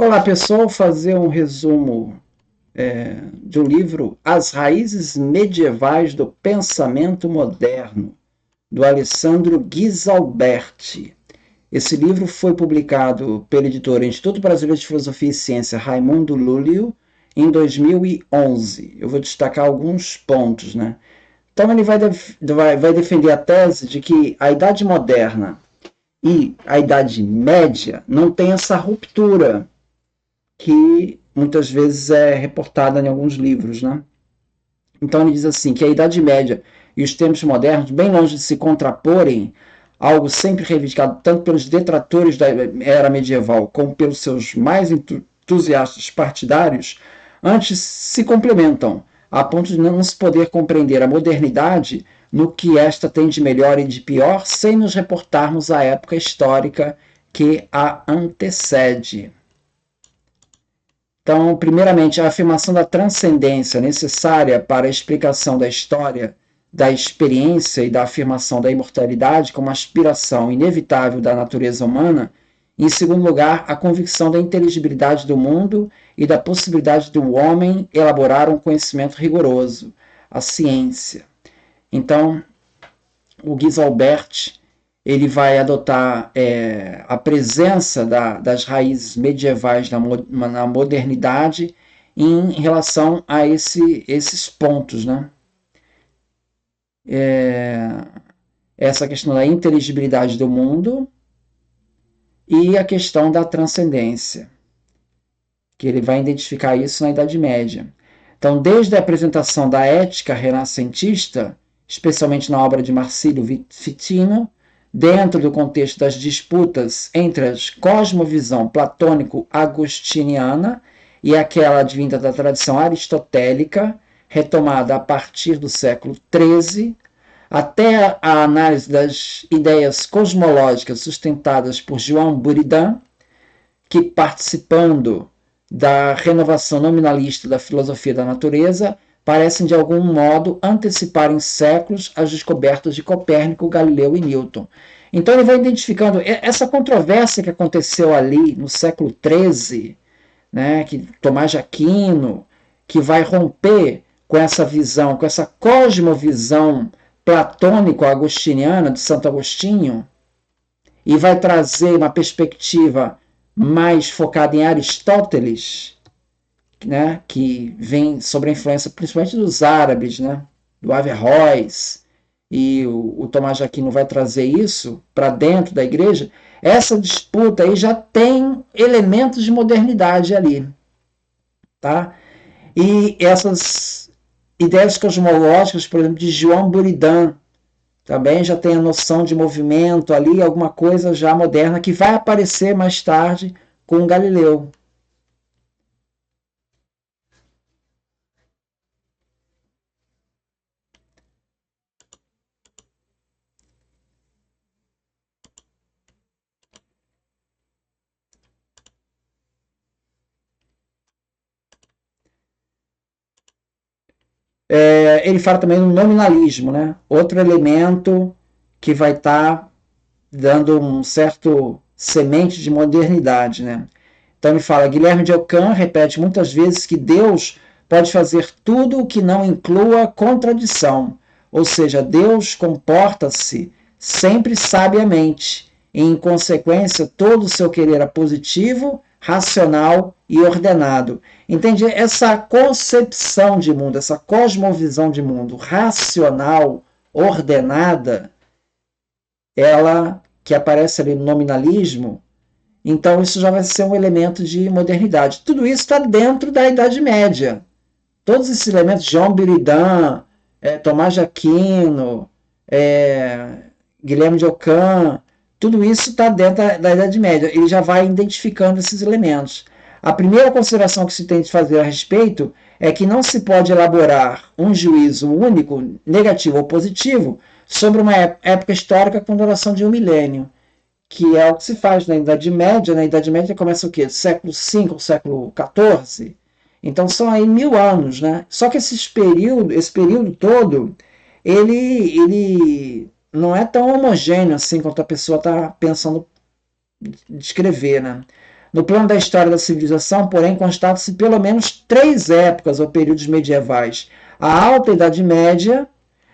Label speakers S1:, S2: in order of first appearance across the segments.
S1: Olá pessoal, vou fazer um resumo de um livro As Raízes Medievais do Pensamento Moderno, do Alessandro Ghisalberti. Esse livro foi publicado pela editora Instituto Brasileiro de Filosofia e Ciência Raimundo Lúlio em 2011. Eu vou destacar alguns pontos, né? Então ele vai defender a tese de que a Idade Moderna e a Idade Média não tem essa ruptura que muitas vezes é reportada em alguns livros, né? Então ele diz assim que a Idade Média e os tempos modernos, bem longe de se contraporem, algo sempre reivindicado tanto pelos detratores da era medieval como pelos seus mais entusiastas partidários, antes se complementam, a ponto de não se poder compreender a modernidade no que esta tem de melhor e de pior, sem nos reportarmos à época histórica que a antecede. Então, primeiramente, a afirmação da transcendência necessária para a explicação da história, da experiência e da afirmação da imortalidade como aspiração inevitável da natureza humana. Em segundo lugar, a convicção da inteligibilidade do mundo e da possibilidade do homem elaborar um conhecimento rigoroso, a ciência. Então, o Guisalbert ele vai adotar a presença das raízes medievais na modernidade em relação a esses pontos, né? Essa questão da inteligibilidade do mundo e a questão da transcendência, que ele vai identificar isso na Idade Média. Então, desde a apresentação da ética renascentista, especialmente na obra de Marsilio Ficino, dentro do contexto das disputas entre a cosmovisão platônico-agostiniana e aquela advinda da tradição aristotélica, retomada a partir do século XIII, até a análise das ideias cosmológicas sustentadas por João Buridan, que, participando da renovação nominalista da filosofia da natureza, parecem de algum modo antecipar em séculos as descobertas de Copérnico, Galileu e Newton. Então ele vai identificando essa controvérsia que aconteceu ali no século XIII, né, que Tomás de Aquino, que vai romper com essa visão, com essa cosmovisão platônico-agostiniana de Santo Agostinho, e vai trazer uma perspectiva mais focada em Aristóteles, né, que vem sobre a influência principalmente dos árabes, né, do Averroes, e o Tomás de Aquino vai trazer isso para dentro da igreja. Essa disputa aí já tem elementos de modernidade ali, tá? E essas ideias cosmológicas, por exemplo, de João Buridan, também já tem a noção de movimento ali, alguma coisa já moderna que vai aparecer mais tarde com Galileu. Ele fala também no nominalismo, né? Outro elemento que vai estar dando um certo semente de modernidade, né? Então ele fala, Guilherme de Ockham repete muitas vezes que Deus pode fazer tudo o que não inclua contradição, ou seja, Deus comporta-se sempre sabiamente, e em consequência todo o seu querer é positivo, racional e ordenado. Entende? Essa concepção de mundo, essa cosmovisão de mundo racional, ordenada, ela que aparece ali no nominalismo, então isso já vai ser um elemento de modernidade. Tudo isso está dentro da Idade Média. Todos esses elementos, João Buridan, Tomás de Aquino, Guilherme de Ockham, tudo isso está dentro da Idade Média. Ele já vai identificando esses elementos. A primeira consideração que se tem de fazer a respeito é que não se pode elaborar um juízo único, negativo ou positivo, sobre uma época histórica com duração de um milênio, que é o que se faz na Idade Média. Na Idade Média começa o quê? Do século V, século XIV? Então são aí 1000 anos, né? Só que esse período todo, ele não é tão homogêneo assim quanto a pessoa está pensando descrever, né? No plano da história da civilização, porém, constatam-se pelo menos 3 épocas ou períodos medievais. A Alta Idade Média,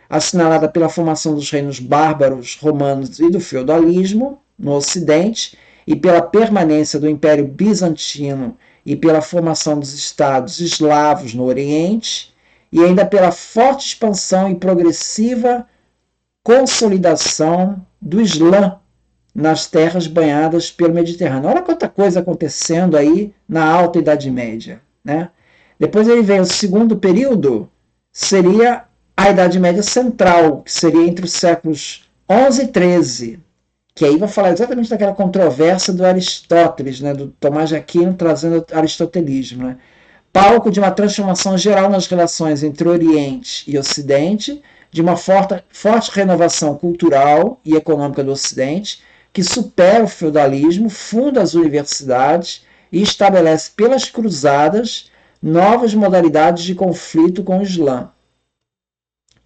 S1: assinalada pela formação dos reinos bárbaros, romanos e do feudalismo no Ocidente, e pela permanência do Império Bizantino e pela formação dos estados eslavos no Oriente, e ainda pela forte expansão e progressiva consolidação do Islã nas terras banhadas pelo Mediterrâneo. Olha quanta coisa acontecendo aí na Alta Idade Média, né? Depois ele vem o segundo período, seria a Idade Média Central, que seria entre os séculos 11 e 13, que aí vai falar exatamente daquela controvérsia do Aristóteles, né, do Tomás de Aquino trazendo o aristotelismo, né? Palco de uma transformação geral nas relações entre Oriente e Ocidente, de uma forte renovação cultural e econômica do Ocidente, que supera o feudalismo, funda as universidades e estabelece pelas cruzadas novas modalidades de conflito com o Islã.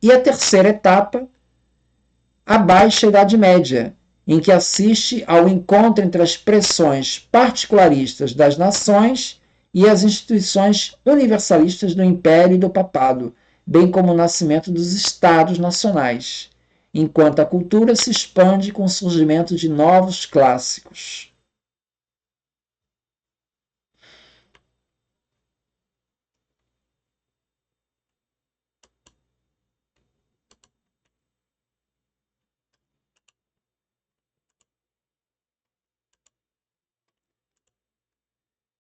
S1: E a terceira etapa, a Baixa Idade Média, em que assiste ao encontro entre as pressões particularistas das nações e as instituições universalistas do Império e do Papado, bem como o nascimento dos Estados nacionais, enquanto a cultura se expande com o surgimento de novos clássicos.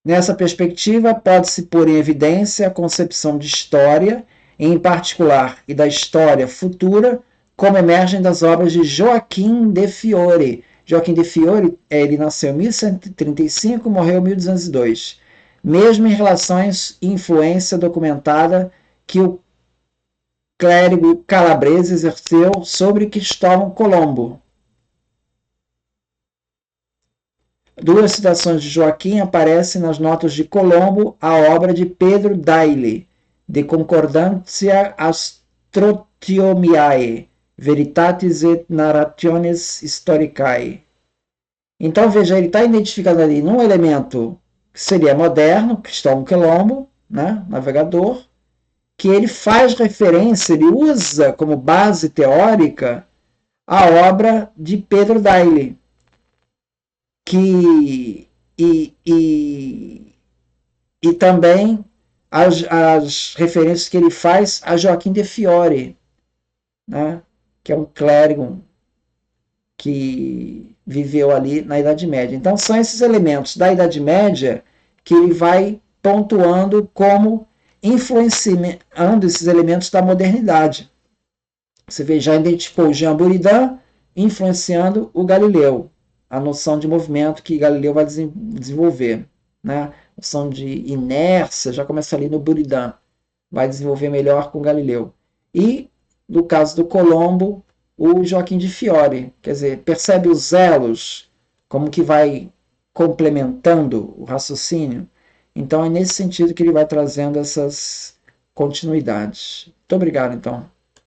S1: Nessa perspectiva, pode-se pôr em evidência a concepção de história, em particular, e da história futura, como emergem das obras de Joaquim de Fiore. Joaquim de Fiore, ele nasceu em 1135 e morreu em 1202. Mesmo em relações e influência documentada que o clérigo calabrese exerceu sobre Cristóvão Colombo. Duas citações de Joaquim aparecem nas notas de Colombo à obra de Pedro Daille, De Concordantia Astrothiomiae, Veritatis et Narrationes Historicae. Então, veja, ele está identificando ali num elemento que seria moderno, Cristóvão Colombo, né, navegador, que ele faz referência, ele usa como base teórica a obra de Pedro Daille, que e também as referências que ele faz a Joaquim de Fiore, né, que é um clérigo que viveu ali na Idade Média. Então são esses elementos da Idade Média que ele vai pontuando como influenciando esses elementos da modernidade. Você vê, já identificou Jean Buridan influenciando o Galileu, a noção de movimento que Galileu vai desenvolver, né? A noção de inércia já começa ali no Buridan, vai desenvolver melhor com Galileu. E, no caso do Colombo, o Joaquim de Fiore, quer dizer, percebe os elos, como que vai complementando o raciocínio. Então é nesse sentido que ele vai trazendo essas continuidades. Muito obrigado, então.